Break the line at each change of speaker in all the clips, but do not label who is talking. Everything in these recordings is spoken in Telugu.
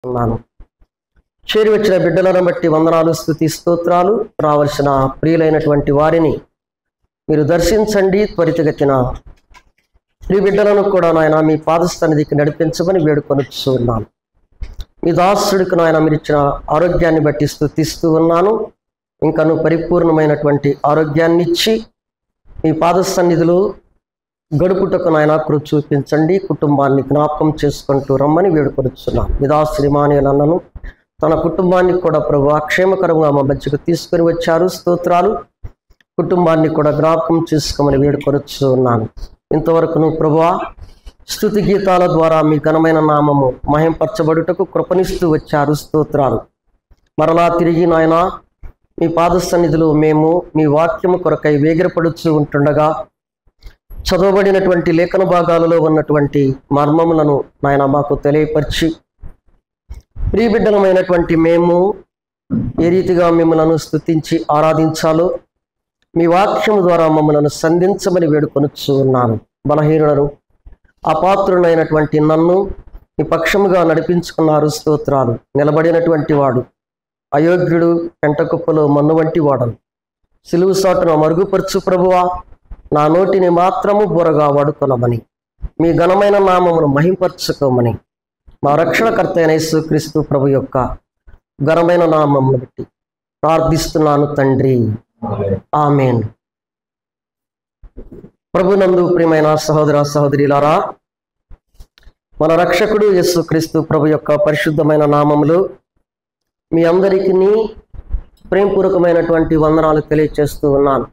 తెలియచేస్తున్నాను. చేరి వచ్చిన బిడ్డలను బట్టి వందనాలు, స్తుతి, స్తోత్రాలు. రావలసిన ప్రియులైనటువంటి వారిని మీరు దర్శించండి. త్వరితగతిన ప్రియ బిడ్డలను కూడా నాయన మీ పాదస్థానిధికి నడిపించమని వేడుకొనుచు ఉన్నాను. మీ దాసుడికి నాయన మీరు ఇచ్చిన ఆరోగ్యాన్ని బట్టి స్తుతిస్తూ ఉన్నాను. ఇంకను పరిపూర్ణమైనటువంటి ఆరోగ్యాన్ని ఇచ్చి మీ పాదసన్నిధిలో గడుపుటకు నాయన కృప చూపించండి. కుటుంబాన్ని జ్ఞాపకం చేసుకుంటూ రమ్మని వేడుకొనుచున్నాను. మీ దాసుడి మానేలన్నను తన కుటుంబాన్ని కూడా ప్రభు క్షేమకరంగా మా మధ్యకు తీసుకొని వచ్చారు. స్తోత్రాలు. కుటుంబాన్ని కూడా జ్ఞాపకం చేసుకోమని వేడుకొనుచు ఉన్నాను. ఇంతవరకును ప్రభువా స్తుతి గీతాల ద్వారా మీ ఘనమైన నామము మహింపరచబడుటకు కృపనిస్తూ వచ్చారు. స్తోత్రాలు. మరలా తిరిగి నాయన మీ పాదసన్నిధిలో మేము మీ వాక్యము కొరకై వేగిరపడుచు ఉంటుండగా చదవబడినటువంటి లేఖన భాగాలలో ఉన్నటువంటి మర్మములను నాయన మాకు తెలియపరిచి ప్రియబిడ్డలమైనటువంటి మేము ఏ రీతిగా మిమ్మలను స్తుతించి ఆరాధించాలో మీ వాక్యము ద్వారా మమ్మలను సంధించమని వేడుకొనుచు ఉన్నాను. బలహీనులను అపాత్రునైనటువంటి నన్ను మీ పక్షముగా నడిపించుకున్నారు. స్తోత్రాలు. నిలబడినటువంటి వాడు అయోగ్యుడు, పెంటకుప్పలో మన్ను వంటి వాడను. సిలువు సాటును మరుగుపరచు ప్రభువా, నా నోటిని మాత్రము బోరగా వాడుకొనమని మీ ఘనమైన నామమును మహింపరచుకోమని మా రక్షణకర్త అయిన యేసుక్రీస్తు ప్రభు యొక్క ఘనమైన నామమును బట్టి ప్రార్థిస్తున్నాను తండ్రి. ఆమేన్. ప్రభునందు ప్రియమైన సహోదర సహోదరులారా, మన రక్షకుడు యేసుక్రీస్తు ప్రభు యొక్క పరిశుద్ధమైన నామములో మీ అందరికీ ప్రేమపూర్వకమైనటువంటి వందనాలు తెలియచేస్తూ ఉన్నాను.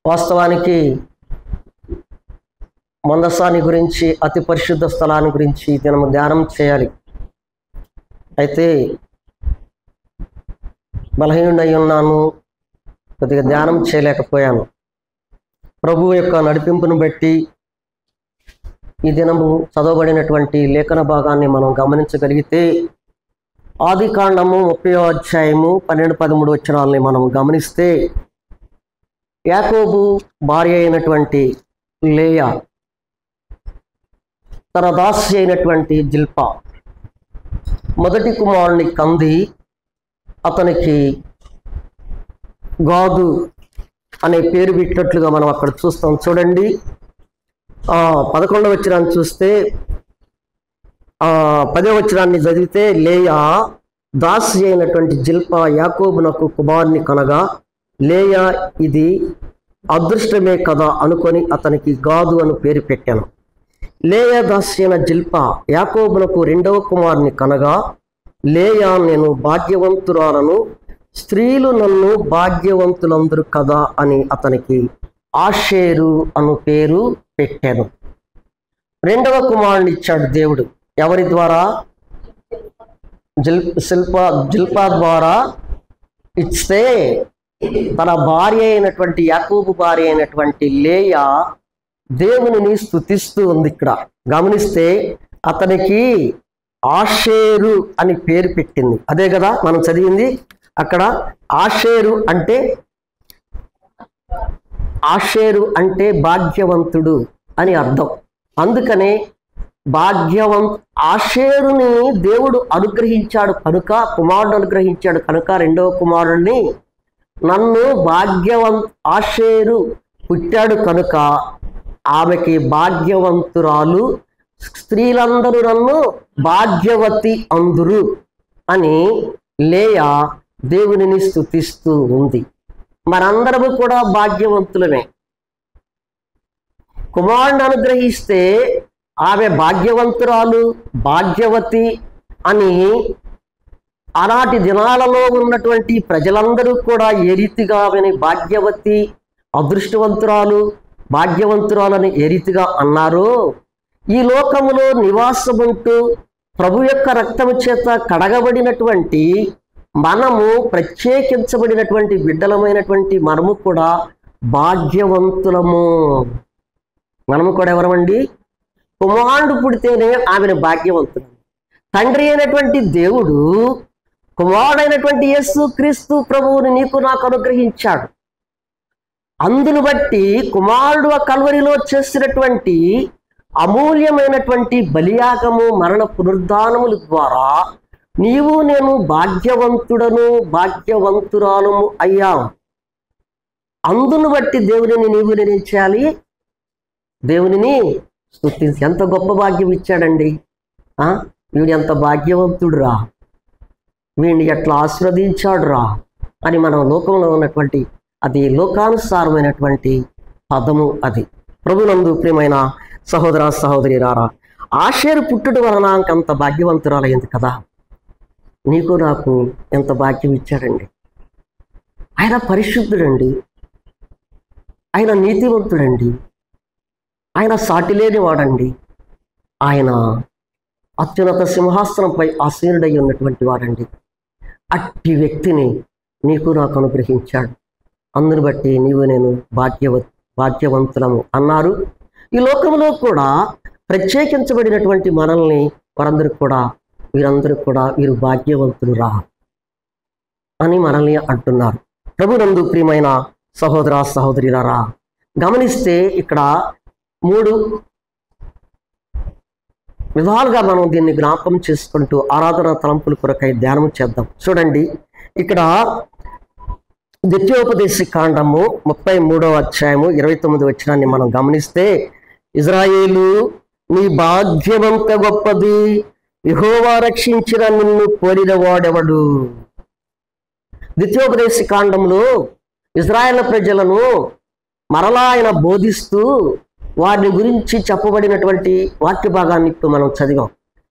వాస్తవానికి మందసాన్ని గురించి, అతి పరిశుద్ధ స్థలాన్ని గురించి మనము ధ్యానం చేయాలి. అయితే బలహీనుడై ఉన్నాను, కొద్దిగా ధ్యానం చేయలేకపోయాను. ప్రభువు యొక్క నడిపింపును బట్టి ఈ దినము చదవబడినటువంటి లేఖన భాగాన్ని మనం గమనించగలిగితే ఆదికాండము 30వ అధ్యాయము 12-13 వచనాలని మనం గమనిస్తే యాకోబు భార్య అయినటువంటి లేయా తన దాసి అయినటువంటి జిల్పా మొదటి కుమారుని కంది అతనికి గాదు అనే పేరు పెట్టినట్లుగా మనం అక్కడ చూస్తాం. చూడండి, 11వ వచనాన్ని చూస్తే 10వ వచనాన్ని చదివితే లేయా దాసి అయినటువంటి జిల్పా యాకోబునకు కుమారుని కనగా లేయా ఇది అదృష్టమే కదా అనుకొని అతనికి గాదు అని పేరు పెట్టాను. లేయా దాసి అయిన జిల్పా యాకోబునకు 2వ కుమారుని కనగా లేయా నేను భాగ్యవంతురాలను, స్త్రీలు నన్ను భాగ్యవంతులందరూ కదా అని అతనికి ఆషేరు అను పేరు పెట్టాను. 2వ కుమారుని ఇచ్చాడు దేవుడు. ఎవరి ద్వారా? జిల్పా ద్వారా ఇస్తే తన భార్య అయినటువంటి యాకోబు భార్య అయినటువంటి లేయా దేవునిని స్తుతిస్తూ ఉంది. ఇక్కడ గమనిస్తే అతనికి ఆషేరు అని పేరు పెట్టింది. అదే కదా మనం చదివింది అక్కడ. ఆషేరు అంటే భాగ్యవంతుడు అని అర్థం. అందుకనే ఆషేరుని దేవుడు అనుగ్రహించాడు కనుక, కుమారుడు అనుగ్రహించాడు కనుక 2వ కుమారుడిని నన్ను ఆషేరు పుట్టాడు కనుక ఆమెకి భాగ్యవంతురాలు, స్త్రీలందరూ నన్ను భాగ్యవతి అందురు అని లేయా దేవునిని స్తుతిస్తూ ఉంది. మనందరము కూడా భాగ్యవంతులమే. కుమారుని అనుగ్రహిస్తే ఆమె భాగ్యవంతురాలు, భాగ్యవతి అని ఆనాటి దినాలలో ఉన్నటువంటి ప్రజలందరూ కూడా ఏ రీతిగా ఆమెని భాగ్యవతి, అదృష్టవంతురాలు, భాగ్యవంతురాలని ఏ రీతిగా అన్నారో, ఈ లోకములో నివాసముంటూ ప్రభు యొక్క రక్తము చేత కడగబడినటువంటి మనము, ప్రత్యేకించబడినటువంటి బిడ్డలమైనటువంటి మనము కూడా భాగ్యవంతులము. మనము కూడా ఎవరమండి? కుమారుడు పుడితేనే ఆమెను భాగ్యవంతులు. తండ్రి అయినటువంటి దేవుడు కుమారుడైనటువంటి యేసుక్రీస్తు ప్రభువుని నీకు నాకు అనుగ్రహించాడు. అందును బట్టి కుమారుడు ఆ కల్వరిలో చేసినటువంటి అమూల్యమైనటువంటి బలియాగము మరణ పునరుద్ధానముల ద్వారా నీవు నేను భాగ్యవంతుడను భాగ్యవంతురాలము అయ్యాం. అందును బట్టి దేవునిని నీవు నేనేం చేయాలి? దేవునిని స్తుతించి. ఎంత గొప్ప భాగ్యం ఇచ్చాడండి! వీడు ఎంత భాగ్యవంతుడు రా, వీడిని ఎట్లా ఆశీర్వదించాడు రా అని మనం లోకంలో ఉన్నటువంటి అది లోకానుసారమైనటువంటి పదము. అది ప్రభునందు ప్రియమైన సహోదర సహోదరి రారా, ఆషేరు పుట్టుడు వలన అంత భాగ్యవంతురాలైంది కదా. నీకు నాకు ఎంత భాగ్యం ఇచ్చాడండి. ఆయన పరిశుద్ధుడండి, ఆయన నీతివంతుడండి, ఆయన సాటిలేని వాడండి, ఆయన అత్యున్నత సింహాసనంపై ఆసీనుడై ఉన్నటువంటి వాడండి. అట్టి వ్యక్తిని నీకు నాకు అనుగ్రహించాడు. అందుని బట్టి నీవు నేను భాగ్యవంతులము అన్నారు. ఈ లోకంలో కూడా ప్రత్యేకించబడినటువంటి మనల్ని వీరందరూ కూడా వీరు భాగ్యవంతులు రా అని మనల్ని అంటున్నారు. ప్రభునందు ప్రియమైన సహోదర సహోదరులారా, గమనిస్తే ఇక్కడ 3 విధాలుగా మనం దీన్ని జ్ఞాపకం చేసుకుంటూ ఆరాధన తలంపుల కొరకై ధ్యానం చేద్దాం. చూడండి, ఇక్కడ ద్వితీయోపదేశ కాండము 33వ అధ్యాయము 29వ వచనాన్ని మనం గమనిస్తే, ఇజ్రాయేలు నీ భాగ్యమంత గొప్పది, యెహోవా రక్షించిన నిన్ను పోలిన వాడెవడు. ద్వితీయోపదేశ కాండంలో ఇజ్రాయేల్ ప్రజలను మరలా ఆయన బోధిస్తూ వారిని గురించి చెప్పబడినటువంటి వాక్య భాగాన్ని ఇప్పుడు మనం చదివాం.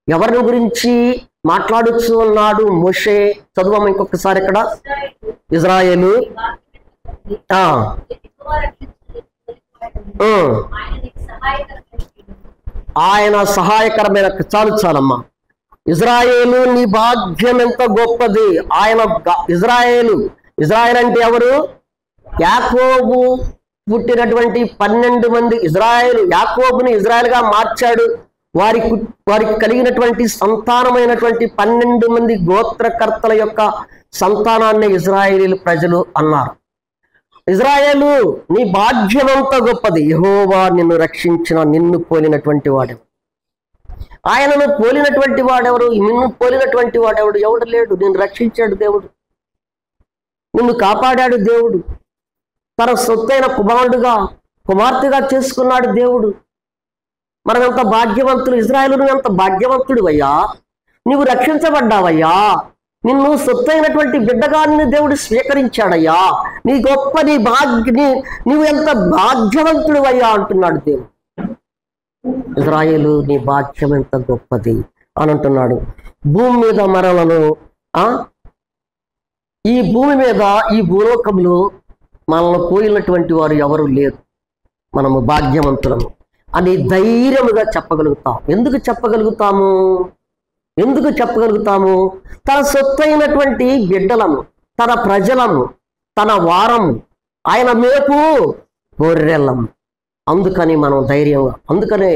ఎవరిని గురించి మాట్లాడుతూ ఉన్నాడు మోషే? చదువాము ఇంకొకసారి. ఇక్కడ ఇజ్రాయేలు ఆయన సహాయకరమైన, చాలమ్మా. ఇజ్రాయేలు నీ భాగ్యం ఎంత గొప్పది. ఆయన ఇజ్రాయేల్ అంటే ఎవరు? యాకోబు పుట్టినటువంటి 12 మంది యాకోబుని ఇజ్రాయేల్గా మార్చాడు. వారికి కలిగినటువంటి సంతానమైనటువంటి 12 మంది గోత్రకర్తల యొక్క సంతానాన్ని ఇజ్రాయేలు ప్రజలు అన్నారు. ఇజ్రాయేలు నీ భాగ్యమంత గొప్పది, యెహోవా నిన్ను రక్షించిన నిన్ను పోలినటువంటి వాడెవడు. ఆయనను పోలినటువంటి వాడెవరు? నిన్ను పోలినటువంటి వాడెవడు? ఎవడు లేడు. నిన్ను రక్షించాడు దేవుడు, నిన్ను కాపాడాడు దేవుడు, తన సొత్తైన కుమార్తెగా చేసుకున్నాడు దేవుడు. మనం ఎంత భాగ్యవంతులు. ఇజ్రాయేలు నువ్వు ఎంత భాగ్యవంతుడు అయ్యా, నువ్వు రక్షించబడ్డావయ్యా, నిన్ను సొత్తైనటువంటి బిడ్డగా దేవుడు స్వీకరించాడయ్యా, నీ గొప్ప నువ్వు ఎంత భాగ్యవంతుడు అయ్యా అంటున్నాడు దేవుడు. ఇజ్రాయేలు నీ భాగ్యం ఎంత గొప్పది అని అంటున్నాడు. భూమి మీద మరలను ఈ భూమి మీద ఈ భూలోకంలో మనల్ని పోయినటువంటి వారు ఎవరు లేరు. మనము భాగ్యవంతులము అని ధైర్యముగా చెప్పగలుగుతాం. ఎందుకు చెప్పగలుగుతాము? తన సొత్తైనటువంటి బిడ్డలము, తన ప్రజలము, తన వారము, ఆయన మేపు గొర్రెలము. అందుకని మనం ధైర్యంగా, అందుకనే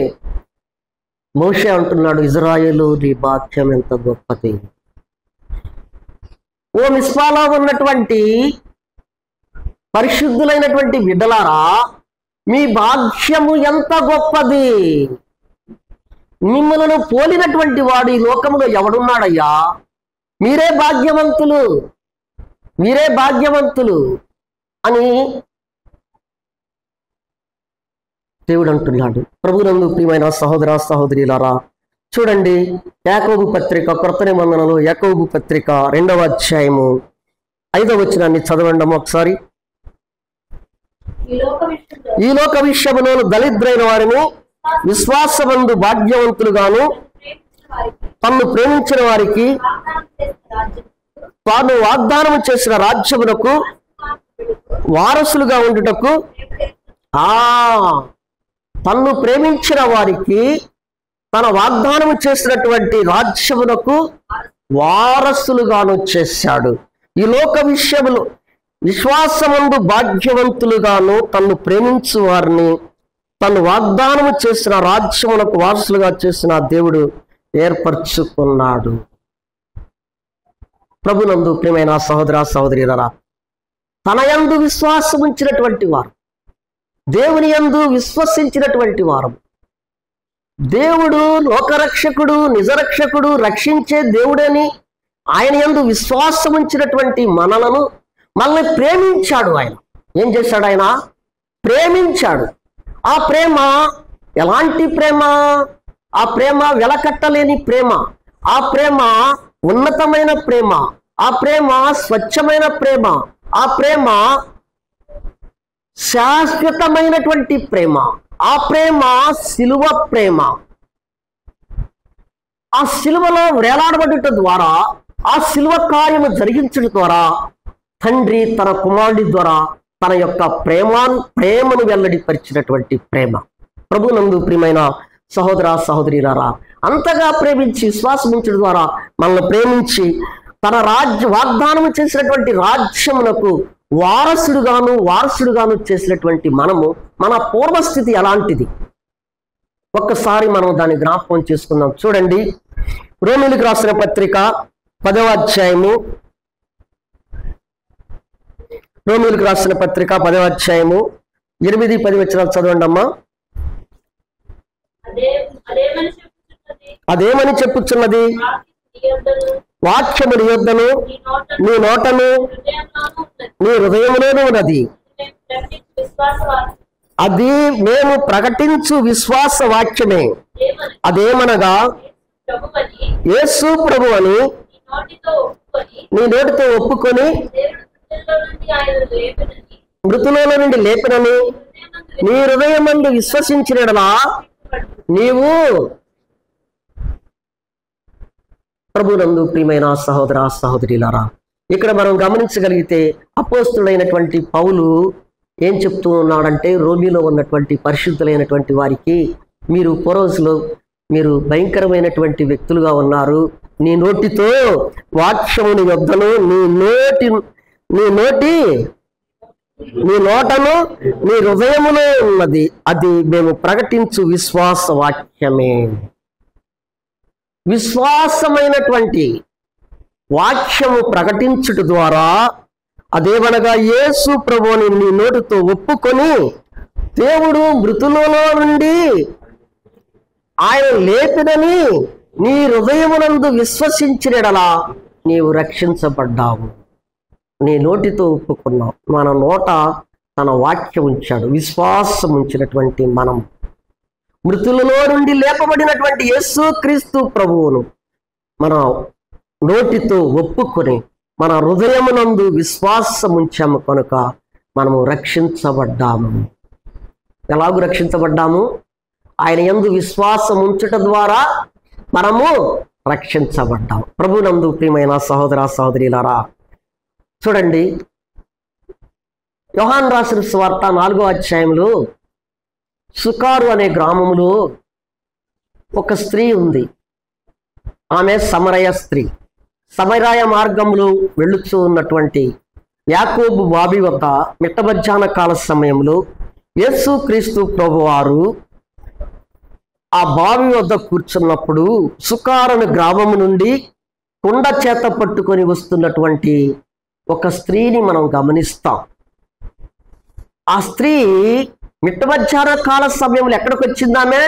మోషే అంటున్నాడు, ఇజ్రాయేలు నీ భాగ్యం ఎంత గొప్పది. ఓ మిస్పాలో ఉన్నటువంటి పరిశుద్ధులైనటువంటి బిడ్డలారా, మీ భాగ్యము ఎంత గొప్పది. మిమ్మల్ని పోలినటువంటి వాడు ఈ లోకంలో ఎవడున్నాడయ్యా? మీరే భాగ్యవంతులు అని దేవుడు అంటున్నాడు. ప్రభువునందు ప్రియమైన సహోదర సహోదరులారా, చూడండి, యాకోబు పత్రిక, క్రొత్త నిబంధనలో యాకోబు పత్రిక 2వ అధ్యాయము 5వ వచనాన్ని చదవండి ఒకసారి. ఈ లోక విషయములో దళిద్రైన వారిని విశ్వాసమందు భాగ్యవంతులుగాను, తన్ను ప్రేమించిన వారికి తాను వాగ్దానం చేసిన రాజ్యమునకు వారసులుగా ఉండుటకు, తన్ను ప్రేమించిన వారికి తన వాగ్దానం చేసినటువంటి రాజ్యమునకు వారసులుగాను చేశాడు. ఈ లోక విషయములు విశ్వాసమందు భాగ్యవంతులుగాను, తన్ను ప్రేమించు వారిని తను వాగ్దానము చేసిన రాజ్యమునకు వారసులుగా చేసిన దేవుడు ఏర్పరచుకున్నాడు. ప్రభునందు ప్రియమైన సహోదర సహోదరులారా, తన యందు విశ్వాసం ఉంచినటువంటి వారు, దేవుని యందు విశ్వసించినటువంటి వారు, దేవుడు లోకరక్షకుడు, నిజరక్షకుడు, రక్షించే దేవుడని ఆయన యందు విశ్వాసం ఉంచినటువంటి మనల్ని ప్రేమించాడు. ఆయన ఏం చేశాడు? ఆయన ప్రేమించాడు. ఆ ప్రేమ ఎలాంటి ప్రేమ? ఆ ప్రేమ వెలకట్టలేని ప్రేమ, ఆ ప్రేమ ఉన్నతమైన ప్రేమ, ఆ ప్రేమ స్వచ్ఛమైన ప్రేమ, ఆ ప్రేమ శాశ్వతమైనటువంటి ప్రేమ, ఆ ప్రేమ శిలువ ప్రేమ. ఆ శిలువలో వేలాడబడటం ద్వారా, ఆ శిలువ కార్యము జరిగించడం ద్వారా తండ్రి తన కుమారుడి ద్వారా తన యొక్క ప్రేమను వెల్లడిపరిచినటువంటి ప్రేమ. ప్రభునందు ప్రియమైన సహోదర సహోదరీలారా, అంతగా ప్రేమించి విశ్వాసం ఉంచడం ద్వారా మనల్ని ప్రేమించి తన వాగ్దానం చేసినటువంటి రాజ్యమునకు వారసుడుగాను చేసినటువంటి మన పూర్వస్థితి ఎలాంటిది ఒక్కసారి మనం దాన్ని జ్ఞాపకం చేసుకుందాం. చూడండి, రోమీయులకు రాసిన పత్రిక 10వ అధ్యాయము, రోమీయులకు రాసిన పత్రిక 10వ అధ్యాయము 8-10 వచనాలు చదవండి అమ్మా. అదేమని చెప్పుచున్నది? వాక్యము నీ యొద్దను, నీ నోటను, నీ హృదయములోనూ ఉన్నది. అది మేము ప్రకటించు విశ్వాస వాక్యమే. అదేమనగా యేసు ప్రభు అని నీ నోటితో ఒప్పుకొని మృతులలో నుండి లేపినని నీ హృదయమందు విశ్వసించినడలా నీవు. ప్రభునందు ప్రియమైన సహోదర సహోదరులారా, ఇక్కడ మనం గమనించగలిగితే అపోస్తుడైనటువంటి పౌలు ఏం చెప్తూ ఉన్నాడంటే, రోమిలో ఉన్నటువంటి పరిశుద్ధులైనటువంటి వారికి, మీరు పూర్వజులు, మీరు భయంకరమైనటువంటి వ్యక్తులుగా ఉన్నారు. నీ నోటితో వాక్యముని యొద్దను, నీ నోటను, నీ హృదయములో ఉన్నది. అది మేము ప్రకటించు విశ్వాస వాక్యమే. విశ్వాసమైనటువంటి వాక్యము ప్రకటించుట ద్వారా, అదేమనగా యేసు ప్రభువుని నీ నోటితో ఒప్పుకొని దేవుడు మృతులలో నుండి ఆయన లేపినని నీ హృదయమునందు విశ్వసించినడలా నీవు రక్షించబడ్డావు. నీ నోటితో ఒప్పుకున్నావు, మన నోట తన వాక్యం ఉంచాడు. విశ్వాసం ఉంచినటువంటి మనం మృతులలో నుండి లేపబడినటువంటి యేసు క్రీస్తు ప్రభువును మన నోటితో ఒప్పుకొని మన హృదయమునందు విశ్వాసం ఉంచాము కనుక మనము రక్షించబడ్డాము. ఎలాగూ రక్షించబడ్డాము? ఆయన యందు విశ్వాసం ఉంచుట ద్వారా మనము రక్షించబడ్డాము. ప్రభునందు ప్రియమైన సహోదర సహోదరులారా, చూడండి, యోహాను రాసిన సువార్త 4వ అధ్యాయంలో సుకారు అనే గ్రామంలో ఒక స్త్రీ ఉంది. ఆమె సమరయ స్త్రీ. సమరయ మార్గంలో వెళ్ళుచూ ఉన్నటువంటి యాకోబు బావి వద్ద మిట్ట మధ్యాహ్న కాల సమయంలో యేసు క్రీస్తు ప్రభువారు ఆ బావి వద్ద కూర్చున్నప్పుడు సుకారుని గ్రామము నుండి కుండ చేత పట్టుకొని వస్తున్నటువంటి ఒక స్త్రీని మనం గమనిస్తాం. ఆ స్త్రీ మిట్ట మధ్యాహ్న కాల సమయంలో ఎక్కడికి వచ్చిందామే?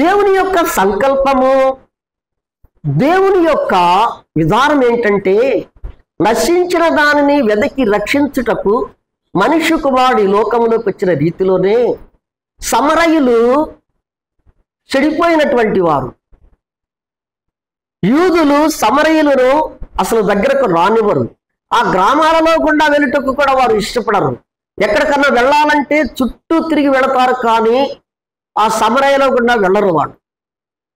దేవుని యొక్క సంకల్పము, దేవుని యొక్క విధానం ఏంటంటే, నశించిన దానిని వెదకి రక్షించుటకు మనిషి కుమారుడు లోకంలోకి వచ్చిన రీతిలోనే సమరయులు చెడిపోయినటువంటి వారు. యూదులు సమరయులను అసలు దగ్గరకు రానివ్వరు. ఆ గ్రామాలలో గుండా వెళ్ళటకు కూడా వారు ఇష్టపడరు. ఎక్కడికన్నా వెళ్ళాలంటే చుట్టూ తిరిగి వెళతారు, కానీ ఆ సమరయలో గుండా వెళ్ళరు వాడు.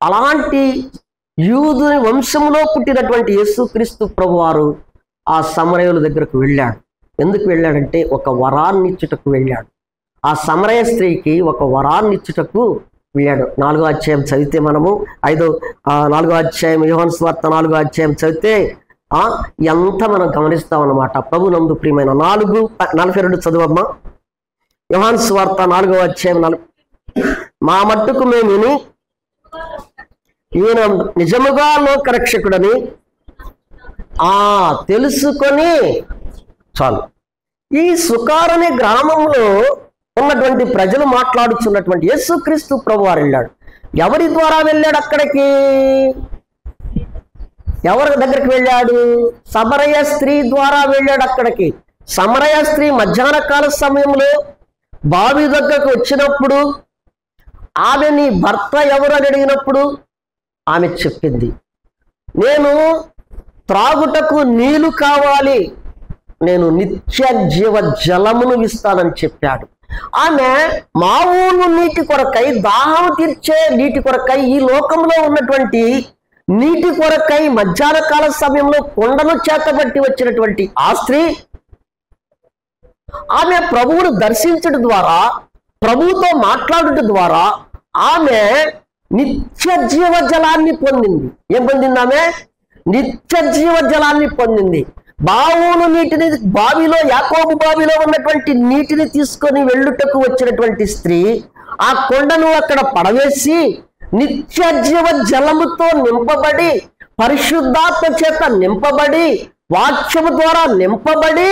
అలాంటి యూదుని వంశంలో పుట్టినటువంటి యేసుక్రీస్తు ప్రభువారు ఆ సమరయుల దగ్గరకు వెళ్ళాడు. ఎందుకు వెళ్ళాడంటే ఒక వరాన్ని ఇచ్చుటకు వెళ్ళాడు. ఆ సమరయ స్త్రీకి ఒక వరాన్ని ఇచ్చుటకు వెళ్ళాడు. 4వ అధ్యాయం చదివితే మనము 4వ అధ్యాయం యోహాను సువార్త 4వ అధ్యాయం చదివితే ఎంత మనం గమనిస్తాం అన్నమాట. ప్రభునందు ప్రియమైన 4:42 చదువమ్మా. యోహాను సువార్త 4వ అధ్యాయం మా మట్టుకు మేము విని ఈయన నిజముగా లోకరక్షకుడని తెలుసుకొని చాలు. ఈ సుకారు అనే గ్రామంలో ఉన్నటువంటి ప్రజలు మాట్లాడుచున్నటువంటి యేసుక్రీస్తు ప్రభువారు వెళ్ళాడు. ఎవరి ద్వారా వెళ్ళాడు అక్కడికి? ఎవరి దగ్గరికి వెళ్ళాడు? సమరయ స్త్రీ ద్వారా వెళ్ళాడు అక్కడికి. సమరయ స్త్రీ మధ్యాహ్న కాల సమయంలో బావి దగ్గరకు వచ్చినప్పుడు ఆమె నీ భర్త ఎవరు అని అడిగినప్పుడు ఆమె చెప్పింది, నేను త్రాగుటకు నీళ్లు కావాలి, నేను నిత్య జీవ జలమును ఇస్తానని చెప్పాడు. ఆమె మామూలు నీటి కొరకై, దాహం తీర్చే నీటి కొరకై, ఈ లోకంలో ఉన్నటువంటి నీటి కొరకై మధ్యాహ్న కాల సమయంలో కొండను చేతబట్టి వచ్చినటువంటి ఆ స్త్రీ ఆమె ప్రభువును దర్శించడం ద్వారా, ప్రభువుతో మాట్లాడటం ద్వారా ఆమె నిత్య జీవ జలాన్ని పొందింది. ఏం పొందింది? ఆమె నిత్య జీవ జలాన్ని పొందింది. బావును నీటిని, బావిలో, యాకోబు బావిలో ఉన్నటువంటి నీటిని తీసుకొని వెళ్ళుటకు వచ్చినటువంటి స్త్రీ ఆ కొండను అక్కడ పడవేసి నిత్య జీవ జలముతో నింపబడి, పరిశుద్ధాత్మ చేత నింపబడి, వాక్యము ద్వారా నింపబడి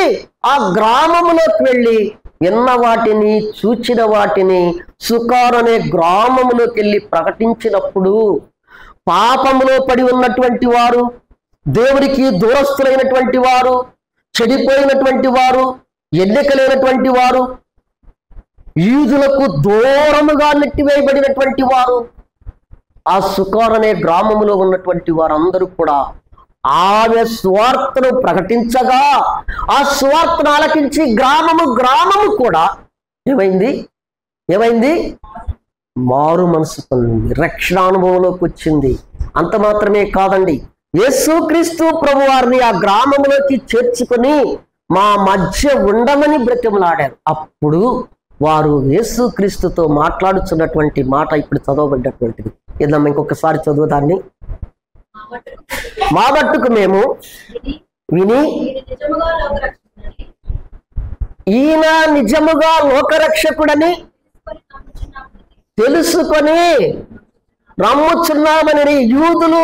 ఆ గ్రామములోకి వెళ్ళి విన్న వాటిని, చూచిన వాటిని సుకారు అనే గ్రామములోకి వెళ్ళి ప్రకటించినప్పుడు పాపములో పడి ఉన్నటువంటి వారు, దేవుడికి దూరస్తులైనటువంటి వారు, చెడిపోయినటువంటి వారు, ఎన్నికలైనటువంటి వారు, యూదులకు దూరముగా నెట్టివేయబడినటువంటి వారు, ఆ సుకారు అనే గ్రామములో ఉన్నటువంటి వారందరూ కూడా ఆమె సువార్తను ప్రకటించగా ఆ సువార్తను ఆలకించి గ్రామము కూడా ఏమైంది? మారు మనసు పొందింది, రక్షణానుభవంలోకి వచ్చింది. అంత మాత్రమే కాదండి, యేసుక్రీస్తు ప్రభువారిని ఆ గ్రామంలోకి చేర్చుకొని మా మధ్య ఉండమని బ్రతిమలాడారు. అప్పుడు వారు యేసుక్రీస్తుతో మాట్లాడుతున్నటువంటి మాట ఇప్పుడు చదవబడ్డటువంటిది. ఏదమ్మా ఇంకొకసారి చదువుదాన్ని. మా మట్టుకు మేము విని ఈయన నిజముగా లోకరక్షకుడని తెలుసుకొని నమ్ముచున్నామని యూదులు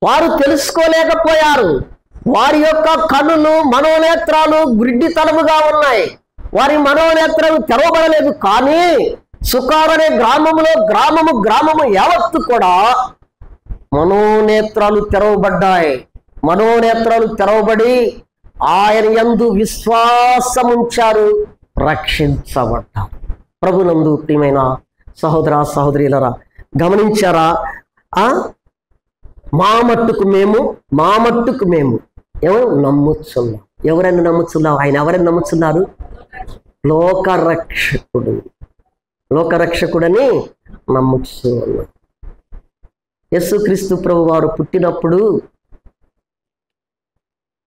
వారు తెలుసుకోలేకపోయారు. వారి యొక్క కన్నులు, మనోనేత్రాలు గుడ్డితనముగా ఉన్నాయి. వారి మనోనేత్రాలు తెరవబడలేదు. కానీ సుకారు అనే గ్రామము యావత్తు కూడా మనోనేత్రాలు తెరవబడ్డాయి. మనోనేత్రాలు తెరవబడి ఆయన యందు విశ్వాసముంచారు, రక్షించబడ్డారు. ప్రభునందు ప్రియమైన సహోదర సహోదరులారా, గమనించారా? మా మట్టుకు మేము ఎవరు నమ్ముచున్నాం? ఎవరైనా నమ్ముచున్నాం? ఆయన ఎవరైనా నమ్ముచున్నారు? లోకరక్షకుడని నమ్ముచున్నాం. యేసుక్రీస్తు ప్రభు వారు పుట్టినప్పుడు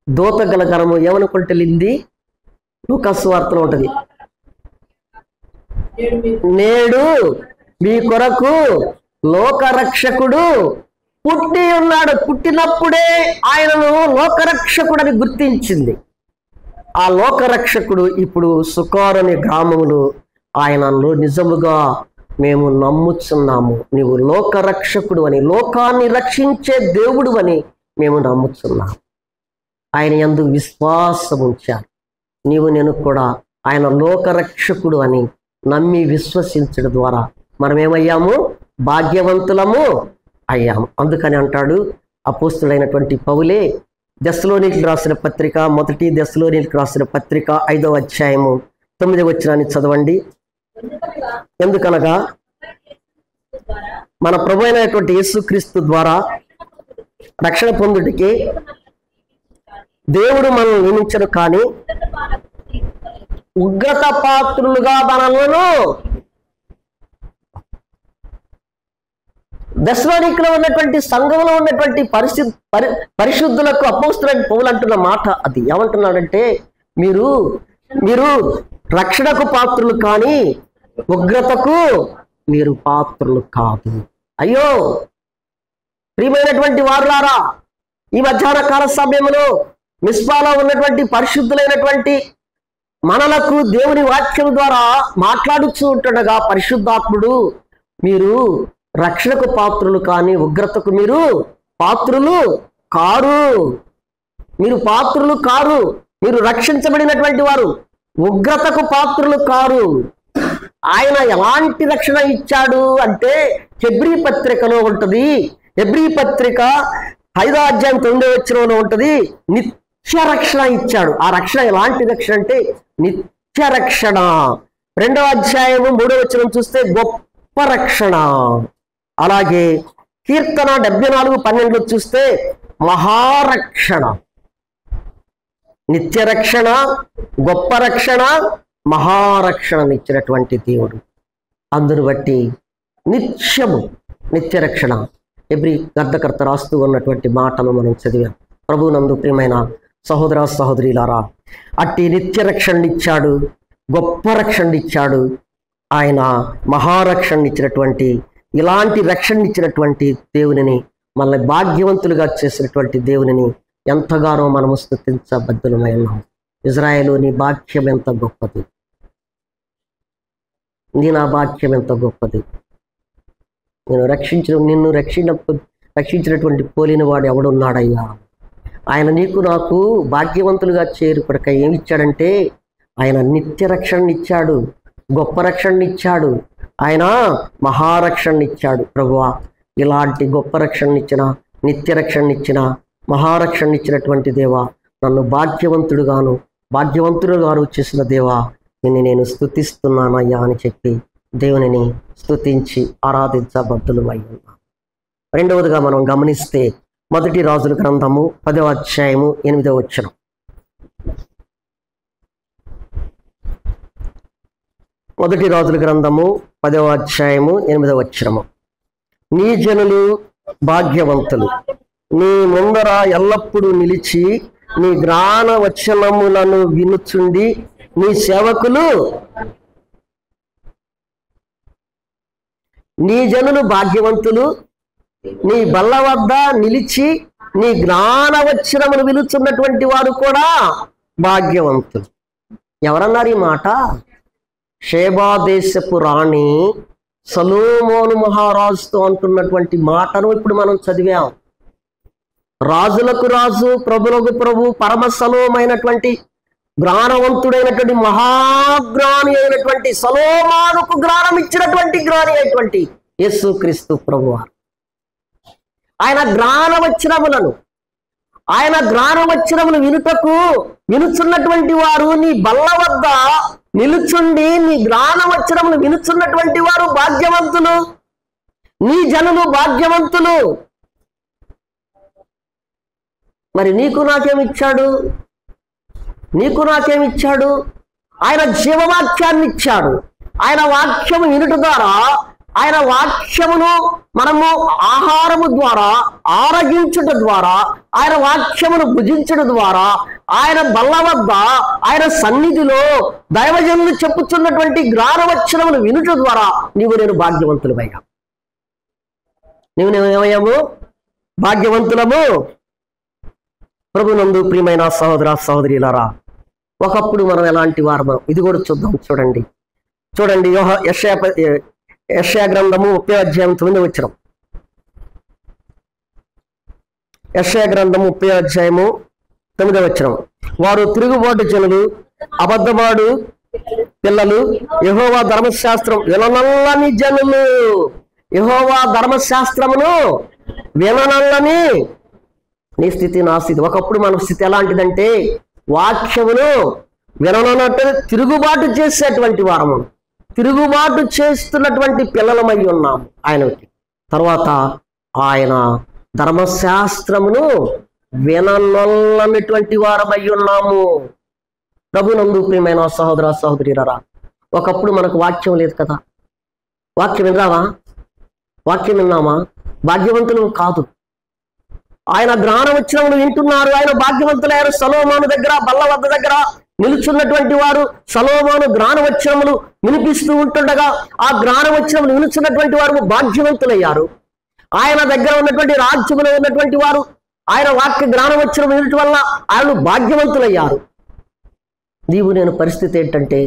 దోత గల గణము ఏమనుకుంటలింది? లూకాసు వార్తలో ఉంటది, నేడు మీ కొరకు లోకరక్షకుడు పుట్టి ఉన్నాడు. పుట్టినప్పుడే ఆయనను లోకరక్షకుడని గుర్తించింది. ఆ లోకరక్షకుడు ఇప్పుడు సుకారు అనే గ్రామములో ఆయనలో నిజముగా మేము నమ్ముచున్నాము, నీవు లోకరక్షకుడు అని, లోకాన్ని రక్షించే దేవుడు అని మేము నమ్ముచున్నాము. ఆయన యందు విశ్వాసం ఉంచారు. నీవు నేను కూడా ఆయన లోకరక్షకుడు అని నమ్మి విశ్వసించడం ద్వారా మనమేమయ్యాము? భాగ్యవంతులము అయ్యాము. అందుకని అంటాడు అపోస్తుడైనటువంటి పౌలే దెస్సలోనికీయులకు రాసిన పత్రిక, మొదటి దెస్సలోనికీయులకు రాసిన పత్రిక 5వ అధ్యాయము 9వ వచనాన్ని చదవండి. ఎందుకనగా మన ప్రభు అయినటువంటి యేసుక్రీస్తు ద్వారా రక్షణ పొందుటకి దేవుడు మనల్ని నియమించను, కానీ ఉగ్రత పాత్రులుగా మనలను దెస్సలోనికీలో ఉన్నటువంటి సంఘంలో ఉన్నటువంటి పరిశుద్ధులకు అపోస్తలుడైన పౌలు అంటున్న మాట అది. ఏమంటున్నాడంటే, మీరు రక్షణకు పాత్రులు కానీ ఉగ్రతకు మీరు పాత్రులు కాదు. అయ్యో ప్రియమైనటువంటి వారులారా, ఈ మధ్యాహ్న కాల సమయంలో మిస్పాలో ఉన్నటువంటి పరిశుద్ధులైనటువంటి మనలకు దేవుని వాక్యం ద్వారా మాట్లాడుతూ ఉంటుండగా పరిశుద్ధాత్ముడు, మీరు రక్షణకు పాత్రులు కానీ ఉగ్రతకు మీరు పాత్రులు కారు. మీరు రక్షించబడినటువంటి వారు, ఉగ్రతకు పాత్రులు కారు. ఆయన ఎలాంటి రక్షణ ఇచ్చాడు అంటే హెబ్రీ పత్రికలో ఉంటుంది. హెబ్రీ పత్రిక 5వ అధ్యాయం 9వ వచనంలో ఉంటుంది. నిత్య రక్షణ ఇచ్చాడు. ఆ రక్షణ ఎలాంటి రక్షణ అంటే నిత్య రక్షణ. 2వ అధ్యాయము 3వ వచనం చూస్తే గొప్ప రక్షణ. అలాగే కీర్తన 74:12 చూస్తే మహారక్షణ. నిత్య రక్షణ, గొప్ప రక్షణ, మహారక్షణను ఇచ్చినటువంటి దేవుడు. అందును బట్టి నిత్యము నిత్య రక్షణ. హెబ్రీ గ్రంథకర్త రాస్తూ ఉన్నటువంటి మాటలు మనం చదివాం. ప్రభువునందు ప్రియమైన సహోదర సహోదరులారా, అట్టి నిత్య రక్షణ ఇచ్చాడు, గొప్ప రక్షణ ఇచ్చాడు. ఆయన మహారక్షణ ఇచ్చినటువంటి, ఇలాంటి రక్షణ ఇచ్చినటువంటి దేవునిని, మనల్ని భాగ్యవంతులుగా చేసినటువంటి దేవునిని ఎంతగానో మనము స్తుతించబద్ధులమై ఉన్నాం. ఇజ్రాయేలు, నీ భాగ్యం ఎంత గొప్పది, నా భాగ్యం ఎంత గొప్పది. నిన్ను రక్షించినటువంటి పోలిన వాడు ఎవడున్నాడయ్యా? ఆయన నీకు నాకు భాగ్యవంతులుగా చేరుకొడక ఏమి ఇచ్చాడంటే ఆయన నిత్య రక్షణ ఇచ్చాడు, గొప్ప రక్షణ ఇచ్చాడు, ఆయన మహారక్షణ ఇచ్చాడు. ప్రభువా, ఇలాంటి గొప్ప రక్షణ ఇచ్చిన, నిత్య రక్షణ ఇచ్చిన, మహారక్షణ ఇచ్చినటువంటి దేవా, నన్ను భాగ్యవంతుడుగాను చేసిన దేవా, నిన్ను నేను స్తుతిస్తున్నానయ్యా అని చెప్పి దేవునిని స్తుతించి ఆరాధించబద్ధులమై ఉన్నాం. రెండవదిగా మనం గమనిస్తే 1 రాజుల గ్రంథము 10వ అధ్యాయము 8వ వచనం. 1 రాజుల గ్రంథము 10వ అధ్యాయము 8వ వచనము. నీ జనులు భాగ్యవంతులు, నీ ముందర ఎల్లప్పుడూ నిలిచి నీ జ్ఞాన వచనములను వినుచుండి నీ సేవకులు. నీ జనులు భాగ్యవంతులు, నీ బల్ల వద్ద నిలిచి నీ జ్ఞాన వచనములు వినుచున్నటువంటి వారు కూడా భాగ్యవంతులు. ఎవరన్నారు ఈ మాట? షేబా దేశపు రాణి సొలొమోను మహారాజుతో అంటున్నటువంటి మాటను ఇప్పుడు మనం చదివాం. రాజులకు రాజు, ప్రభులకు ప్రభు, పరమ సలోమైనటువంటి జ్ఞానవంతుడైనటువంటి మహాజ్ఞాని అయినటువంటి సొలొమోనుకు జ్ఞానం ఇచ్చినటువంటి జ్ఞాని అయినటువంటి యేసుక్రీస్తు ప్రభువారు ఆయన జ్ఞానవచనములు వినుచున్నటువంటి వారు, నీ బల్ల వద్ద నిలుచుండి నీ జ్ఞానవచనములు వినుచున్నటువంటి వారు భాగ్యవంతులు. నీ జనులు భాగ్యవంతులు. మరి నీకు నాకేమిచ్చాడు? ఆయన జీవవాక్యాన్ని ఇచ్చాడు. ఆయన వాక్యము వినుట ద్వారా, ఆయన వాక్యమును మనము ఆహారము ద్వారా ఆరగించుట ద్వారా, ఆయన వాక్యమును భుజించడం ద్వారా, ఆయన బల్ల వద్ద, ఆయన సన్నిధిలో దైవజనులు చెప్పుచున్నటువంటి జ్ఞానవచనములు వినుట ద్వారా నేను భాగ్యవంతులమయ్యా. ఏమయ్యాము? భాగ్యవంతులము. ప్రభునందు ప్రియమైన సహోదర సహోదరులారా, ఒకప్పుడు మనం ఎలాంటి వారమో ఇది కూడా చూద్దాం. చూడండి యెషయా గ్రంథము 30వ అధ్యాయం 9వ వచనం. యెషయా గ్రంథము 30వ అధ్యాయము 9వ వచనం. వారు తిరుగుబాటు జనులు, అబద్ధమాడు పిల్లలు, యెహోవా ధర్మశాస్త్రం విననల్లని జనులు. యెహోవా ధర్మశాస్త్రమును విననల్లని. నీ స్థితి, నా స్థితి. ఒకప్పుడు మన స్థితి ఎలాంటిదంటే వాక్యమును విననట్టు తిరుగుబాటు చేసేటువంటి వారము, తిరుగుబాటు చేస్తున్నటువంటి పిల్లలమై ఉన్నాము ఆయనకి. తర్వాత ఆయన ధర్మశాస్త్రమును విననొల్లనటువంటి వారమై ఉన్నాము. ప్రభునందు ప్రియమైన సహోదర సహోదరులారా, ఒకప్పుడు మనకు వాక్యం లేదు కదా. వాక్యం విన్నామా? భాగ్యవంతులు కాదు. ఆయన జ్ఞానవచనములు వింటున్నారు, ఆయన భాగ్యవంతులయ్యారు. సొలొమోను దగ్గర, బల్ల వద్ద దగ్గర నిలుచున్నటువంటి వారు సొలొమోను జ్ఞానవచనములు వినిపిస్తూ ఉంటుండగా ఆ జ్ఞానవచనములు వినుచున్నటువంటి వారు భాగ్యవంతులయ్యారు. ఆయన దగ్గర ఉన్నటువంటి రాజ్యములో ఉన్నటువంటి వారు ఆయన వాక్య జ్ఞానవచనం వినటం వల్ల ఆయన భాగ్యవంతులయ్యారు. నీవు నేను పరిస్థితి ఏంటంటే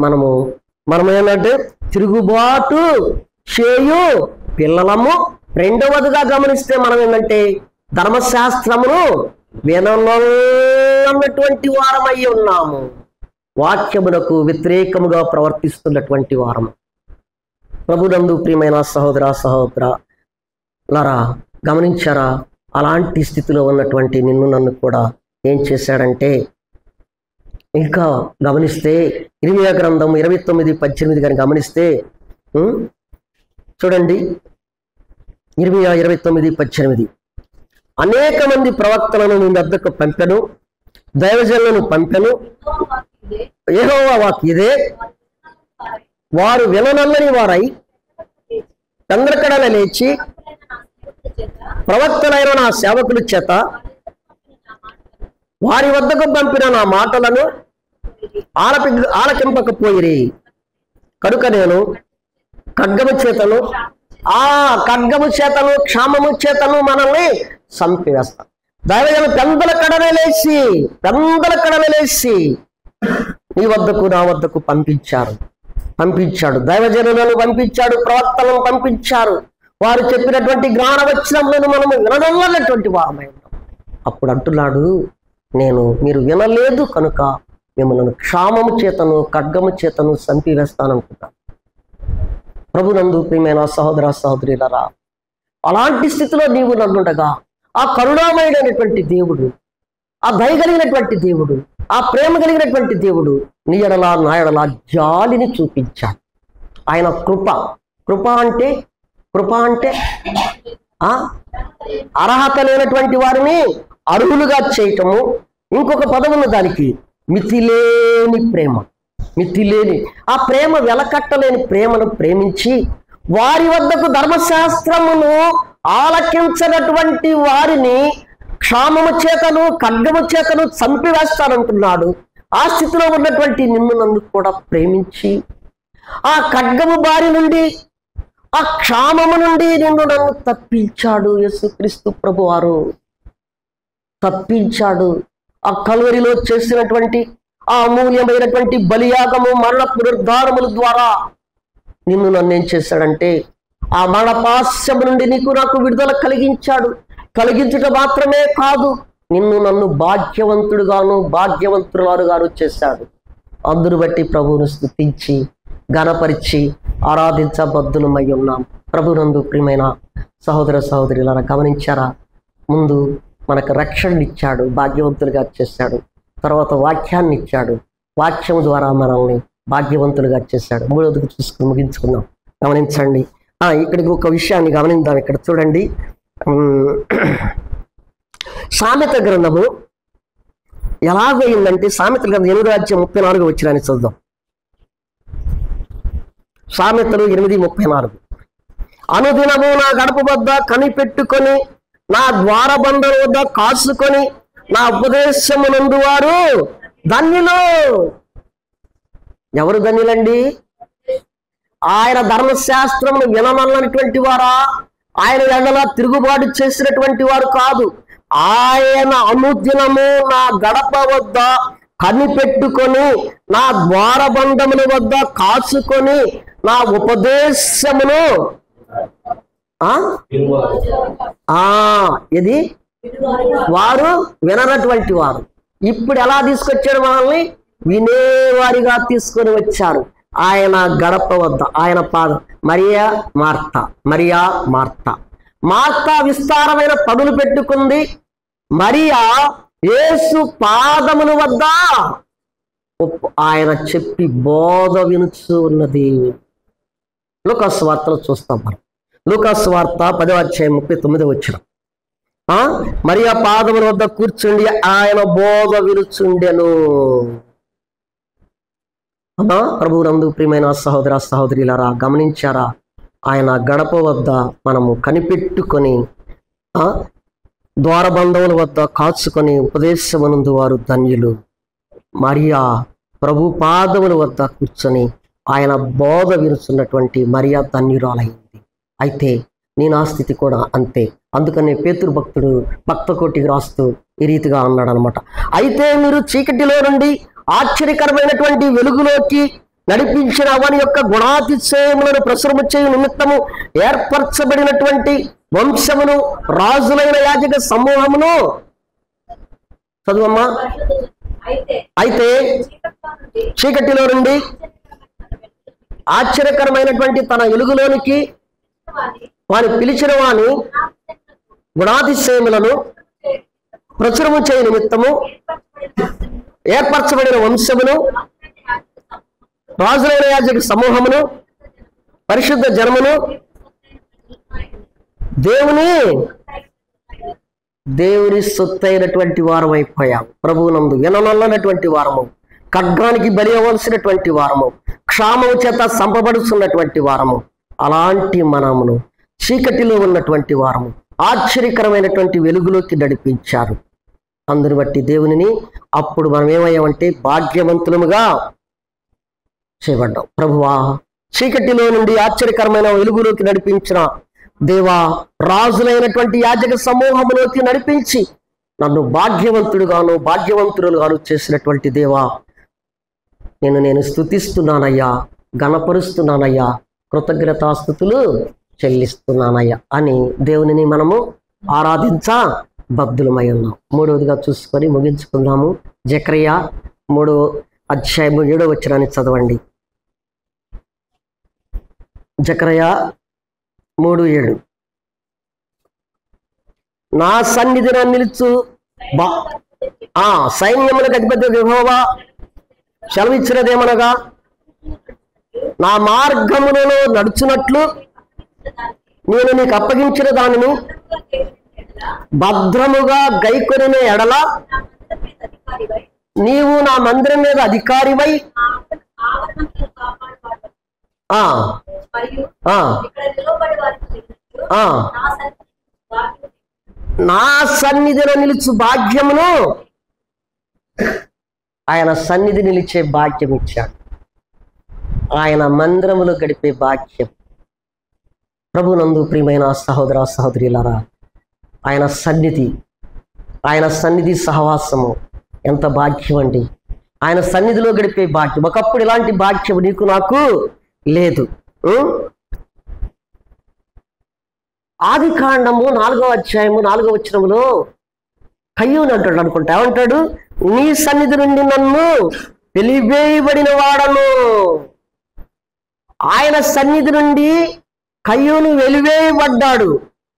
మనము ఏంటంటే తిరుగుబాటు చేయు పిల్లలము. రెండవదిగా గమనిస్తే మనం ఏంటంటే ధర్మశాస్త్రమును విననొల్లనటువంటి వారమై ఉన్నాము. వాక్యమునకు వ్యతిరేకముగా ప్రవర్తిస్తున్నటువంటి వారము. ప్రభునందు ప్రియమైన సహోదర సహోదరులారా, గమనించారా? అలాంటి స్థితిలో ఉన్నటువంటి నిన్ను నన్ను కూడా ఏం చేశాడంటే, ఇంకా గమనిస్తే ఇర్మియా గ్రంథం 29:18 కానీ గమనిస్తే చూడండి, ఇర్మియా 29:18, అనేక మంది ప్రవక్తలను నీ వద్దకు పంపెను, దైవజనులను పంపెను, యెహోవా వాక్కు ఇదే, వారు విననల్లని వారై చంద్రకడల లేచి ప్రవక్తలైన నా సేవకుల చేత వారి వద్దకు పంపిన నా మాటలను ఆలకింపకపోయిరి. కనుక నేను ఖడ్గము చేతను క్షామము చేతను మనల్ని చంపివేస్తాను. దైవజనులు పెందల కడలేసి నీ వద్దకు నా వద్దకు పంపించాడు. దైవజనులను పంపించాడు, ప్రవక్తలను పంపించారు. వారు చెప్పినటువంటి జ్ఞాన వచనములను మనము విననల్లటువంటి వారమై ఉన్నాం. అప్పుడు అంటున్నాడు, మీరు వినలేదు కనుక మిమ్మల్ని క్షామము చేతను ఖడ్గము చేతను చంపివేస్తాననుకుంటాను. ప్రభునందు ప్రియమైన సహోదర సహోదరులారా, అలాంటి స్థితిలో నీవు నన్నుండగా ఆ కరుణామయుడైనటువంటి దేవుడు, ఆ దయ కలిగినటువంటి దేవుడు, ఆ ప్రేమ కలిగినటువంటి దేవుడు నీ ఎడల నా ఎడల జాలిని చూపించాడు. ఆయన కృప అంటే అర్హత లేనటువంటి వారిని అర్హులుగా చేయటము. ఇంకొక పదమున్న దానికి మితిలేని ఆ ప్రేమ, వెలకట్టలేని ప్రేమను ప్రేమించి వారి వద్దకు ధర్మశాస్త్రమును ఆలకించనటువంటి వారిని క్షామము చేతను ఖడ్గము చేతను చంపివేస్తానంటున్నాడు. ఆ స్థితిలో ఉన్నటువంటి నిన్ను నన్ను కూడా ప్రేమించి ఆ ఖడ్గము బారి నుండి, ఆ క్షామము నుండి నిన్ను నన్ను తప్పించాడు. యేసుక్రీస్తు ప్రభువారు తప్పించాడు. ఆ కల్వరిలో చేసినటువంటి ఆ అమూల్యమైనటువంటి బలియాగము, మరణ పునరుద్ధారముల ద్వారా నిన్ను నన్ను ఏం చేశాడంటే ఆ మరణపాశము నుండి నీకు నాకు విడుదల కలిగించుట మాత్రమే కాదు, నిన్ను నన్ను భాగ్యవంతురాలుగాను చేశాడు. అందును బట్టి ప్రభువును స్తుతించి ఘనపరిచి ఆరాధించబద్దులమై ఉన్నాం. ప్రభునందు ప్రియమైన సహోదర సహోదరులారా, గమనించారా? ముందు మనకు రక్షణనిచ్చాడు, భాగ్యవంతులుగా చేశాడు. తర్వాత వాక్యాన్ని ఇచ్చాడు, వాక్యం ద్వారా మనల్ని భాగ్యవంతులుగా చేశాడు. మూడవదికి చూసుకుని ముగించుకుందాం. గమనించండి, ఇక్కడికి ఒక విషయాన్ని గమనిద్దాం. ఇక్కడ చూడండి, సామెత గ్రంథము ఎలాగైందంటే, సామెతల గ్రంథం 8:34 వచ్చినాన్ని చూద్దాం. సామెతలు 8:34, అనుదినము నా గడప వద్ద కనిపెట్టుకొని, నా ద్వారబంధం వద్ద కాసుకొని, నా ఉపదేశమునందు వారు ధన్యులు. ఎవరు ధన్యులండి? ఆయన ధర్మశాస్త్రమును వినమన్నటువంటి వారా? ఆయన ఎడల తిరుగుబాటు చేసినటువంటి వారు కాదు. ఆయన అనుదినము నా గడప వద్ద కనిపెట్టుకొని, నా ద్వారబంధముల వద్ద కాసుకొని, నా ఉపదేశమును ఇది వారు విననటువంటి వారు. ఇప్పుడు ఎలా తీసుకొచ్చారు? మనల్ని వినేవారిగా తీసుకొని వచ్చారు. ఆయన గడప వద్ద, ఆయన పాదం. మరియా మార్తా విస్తారమైన పనులు పెట్టుకుంది. మరియా యేసు పాదముల వద్ద ఆయన చెప్పి బోధ వినుచు ఉన్నది. లూకాసు వార్తలో చూస్తాం మనం. లూకాసు వార్త 10:39 మరియా పాదముల వద్ద కూర్చుండి ఆయన బోధ వినుచుండెను. ప్రభువునందు ప్రియమైన సహోదర సహోదరులారా, గమనించారా? ఆయన గడప వద్ద మనము కనిపెట్టుకొని, ద్వారబంధముల వద్ద కాచుకొని ఉపదేశమునందు వారు ధన్యులు. మరియా ప్రభు పాదముల వద్ద కూర్చొని ఆయన బోధ వినుచున్నటువంటి మరియా ధన్యురాలైంది. అయితే నీ నా స్థితి కూడా అంతే. అందుకనే పేతురు భక్తుడు భక్తకోటికి రాస్తూ ఈ రీతిగా అన్నాడు అనమాట. అయితే మీరు చీకటిలో నుండి ఆశ్చర్యకరమైనటువంటి వెలుగులోకి నడిపించిన అవని యొక్క గుణాతిశయములను ప్రసురము చేయు నిమిత్తము ఏర్పరచబడినటువంటి వంశమును, రాజులైన యాజక సమూహమును, చదువమ్మా, అయితే చీకటిలో నుండి ఆశ్చర్యకరమైనటువంటి తన వెలుగులోనికి వాని పిలిచిన వాని గుణాతిశయములను ప్రచురము చేయ నిమిత్తము ఏర్పరచబడిన వంశమును, రాజులైన యాజక సమూహమును, పరిశుద్ధ జనమును, దేవుని సొత్తైనటువంటి వారం అయిపోయాం. ప్రభువునందు విననల్లనటువంటి వారము, ఖడ్గానికి బలి అవ్వాల్సినటువంటి వారము, క్షామము చేత సంపబడుతున్నటువంటి వారము. అలాంటి మనమును చీకటిలో ఉన్నటువంటి వారము ఆశ్చర్యకరమైనటువంటి వెలుగులోకి నడిపించారు. అందుని బట్టి దేవునిని అప్పుడు మనం ఏమయ్యామంటే భాగ్యవంతులముగా చేయబడ్డాం. ప్రభువా, చీకటిలో నుండి ఆశ్చర్యకరమైన వెలుగులోకి నడిపించిన దేవా, రాజులైనటువంటి యాజక సమూహములోకి నడిపించి నన్ను భాగ్యవంతుడుగాను భాగ్యవంతులుగాను చేసినటువంటి దేవా, నేను స్తుతిస్తున్నానయ్యా, గణపరుస్తున్నానయ్యా, కృతజ్ఞతాస్తుతులు చెల్లిస్తున్నానయ్యా అని దేవునిని మనము ఆరాధించా బద్ధులమై ఉన్నాం. మూడవదిగా చూసుకొని ముగించుకుందాము. జకర్యా 3:7 చదవండి. జకర్యా 3:7 నా సన్నిధిన నిలుచు సైన్యములకు అధిపతి యెహోవా సెలవిచ్చినదేమనగా, నా మార్గములలో నడుచున్నట్లు నేను నీకు అప్పగించిన దానిని భద్రముగా గైకొనిన ఎడల నీవు నా మందిరం మీద అధికారివై నా సన్నిధిలో నిలుచు భాగ్యమును, ఆయన సన్నిధి నిలిచే భాగ్యం ఇచ్చాడు. ఆయన మందిరములో గడిపే భాగ్యం. ప్రభునందు ప్రియమైన సహోదర సహోదరులారా, ఆయన సన్నిధి సహవాసము ఎంత భాగ్యం అండి. ఆయన సన్నిధిలో గడిపే భాగ్యం. ఒకప్పుడు ఇలాంటి భాగ్యం నీకు నాకు లేదు. ఆదికాండము 4వ అధ్యాయము 4వ వచనములో కయ్యూని అంటాడు అనుకుంటా. ఏమంటాడు? నీ సన్నిధి నుండి నన్ను వెలివేయబడిన వాడను. ఆయన సన్నిధి నుండి కయ్యూను వెలివేయబడ్డాడు.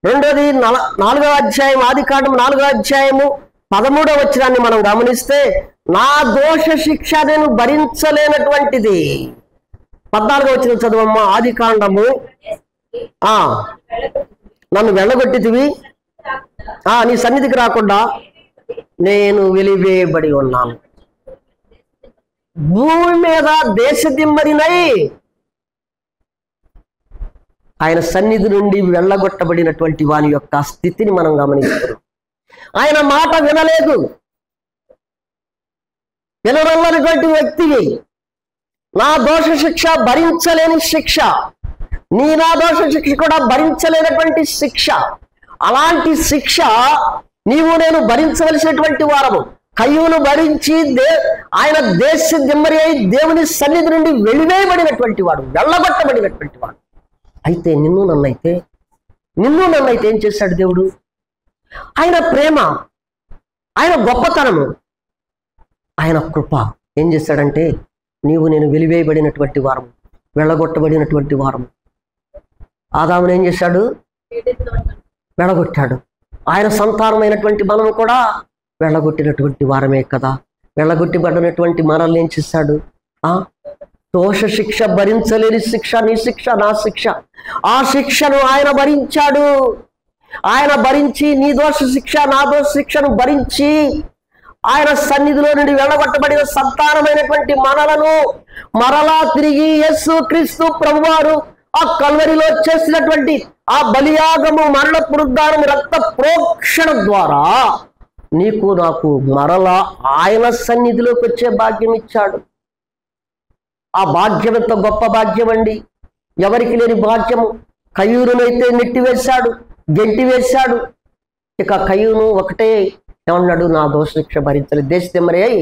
రెండోది 4వ అధ్యాయం, ఆదికాండం 4వ అధ్యాయము 13వ వచనాన్ని మనం గమనిస్తే, నా దోష శిక్ష నేను భరించలేనటువంటిది. 14వ వచనం చదవమ్మా. ఆదికాండము, నన్ను వెళ్ళగొట్టితివి, నీ సన్నిధికి రాకుండా నేను వెలివేయబడి ఉన్నాను. భూమి మీద దేశదిమ్మరినై ఆయన సన్నిధి నుండి వెళ్ళగొట్టబడినటువంటి వాని యొక్క స్థితిని మనం గమనిస్తున్నాం. ఆయన మాట వినలేదు. వినరల్లనటువంటి వ్యక్తివి, నా దోష శిక్ష భరించలేని శిక్ష, నీ నా దోష శిక్ష కూడా భరించలేనటువంటి శిక్ష. అలాంటి శిక్ష నీవు నేను భరించవలసినటువంటి వారము. కయ్యూను భరించి ఆయన దేశ దిమ్మరి అయి దేవుని సన్నిధి నుండి వెలివేయబడినటువంటి వాడు, వెళ్ళగొట్టబడినటువంటి వాడు. అయితే నిన్ను నన్నైతే ఏం చేశాడు దేవుడు? ఆయన ప్రేమ, ఆయన గొప్పతనము, ఆయన కృప ఏం చేశాడంటే, నీవు నేను వెలివేయబడినటువంటి వారము, వెళ్ళగొట్టబడినటువంటి వారము. ఆదామును ఏం చేశాడు? వెళ్ళగొట్టాడు. ఆయన సంతానమైనటువంటి మనము కూడా వెళ్ళగొట్టినటువంటి వారమే కదా. వెళ్ళగొట్టిబడినటువంటి మనల్ని ఏం చేశాడు? దోష శిక్ష భరించలేని శిక్ష, నీ శిక్ష నా శిక్ష, ఆ శిక్షను ఆయన భరించాడు. ఆయన భరించి నీ దోష శిక్ష నా దోష శిక్షను భరించి ఆయన సన్నిధిలో నుండి వెళ్ళగొట్టబడిన సంతానమైనటువంటి మనలను మరలా తిరిగి యేసు క్రీస్తు ప్రభువారు ఆ కల్వరిలో చేసినటువంటి ఆ బలియాగము, మరణ పునరుద్ధానము, రక్త ప్రోక్షణ ద్వారా నీకు నాకు మరలా ఆయన సన్నిధిలోకి వచ్చే భాగ్యం ఇచ్చాడు. ఆ భాగ్యం ఎంత గొప్ప భాగ్యం అండి. ఎవరికి లేని భాగ్యము. కయ్యూరునైతే నెట్టివేశాడు, గెంటి వేశాడు. ఇక కయ్యూను ఒకటే ఏమన్నాడు? నా దోష శిక్ష భరించలేదు, దేశదిమ్మరి అయి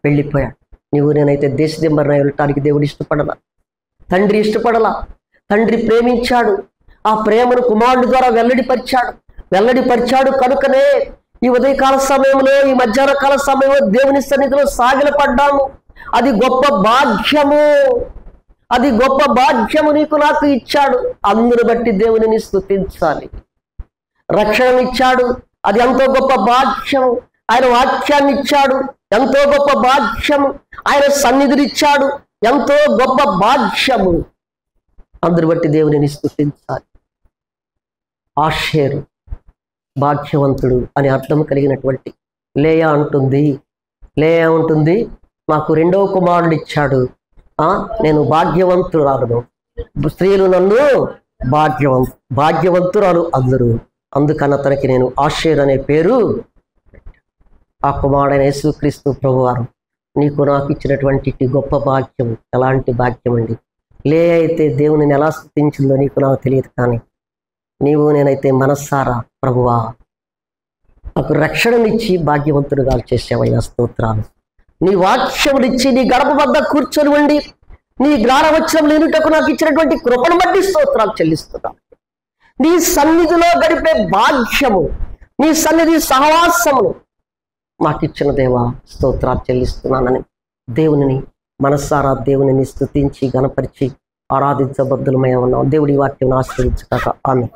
వెళ్ళిపోయాడు. నీవు నేనైతే దేశదిమ్మరిని వెళ్ళటానికి దేవుడు ఇష్టపడలా, తండ్రి ఇష్టపడలా. తండ్రి ప్రేమించాడు. ఆ ప్రేమను కుమారుడు ద్వారా వెల్లడిపరిచాడు కనుకనే ఈ ఉదయకాల సమయంలో, ఈ మధ్యాహ్న కాల సమయంలో దేవుని సన్నిధిలో సాగిలపడ్డాము. అది గొప్ప భాగ్యము. అది గొప్ప భాగ్యము నీకు నాకు ఇచ్చాడు. అందును బట్టి దేవునిని స్తుతించాలి. రక్షణ ఇచ్చాడు, అది ఎంతో గొప్ప భాగ్యము. ఆయన వాక్యాన్ని ఇచ్చాడు, ఎంతో గొప్ప భాగ్యము. ఆయన సన్నిధిని ఇచ్చాడు, ఎంతో గొప్ప భాగ్యము. అందును బట్టి దేవునిని స్తుతించాలి. ఆషేరు భాగ్యవంతుడు అని అర్థం కలిగినటువంటి లేయా ఉంటుంది, మాకు రెండవ కుమారుడు ఇచ్చాడు, నేను భాగ్యవంతురాలను, స్త్రీలు నన్ను భాగ్యవంతురాలు అందరూ, అందుకని అతనికి నేను ఆషేర్ అనే పేరు. ఆ కుమారుడైన యేసుక్రీస్తు ప్రభువారు నీకు నాకు ఇచ్చినటువంటి గొప్ప భాగ్యం. ఎలాంటి భాగ్యం అండి! అయితే దేవునిని ఎలా స్తుతించిందో నీకు నాకు తెలియదు, కానీ నేనైతే మనస్సారా ప్రభువా నాకు రక్షణనిచ్చి భాగ్యవంతుడుగా చేసావయ్యా, స్తోత్రాలు. నీ వాక్యమునిచ్చి నీ గడప వద్ద కూర్చొని ఉండి నీ జ్ఞానవచనం లేనుటకు నాకు ఇచ్చినటువంటి కృపను బట్టి స్తోత్రాలు చెల్లిస్తున్నాను. నీ సన్నిధిలో గడిపే భాగ్యము, నీ సన్నిధి సహవాసమును మాకిచ్చిన దేవా స్తోత్రాలు చెల్లిస్తున్నానని దేవునిని మనస్సారా దేవునిని స్తుతించి గణపరిచి ఆరాధించబద్దులమై ఉన్నాం. దేవుడి వాక్యం ఆశీర్వదించుగాక. ఆమేన్.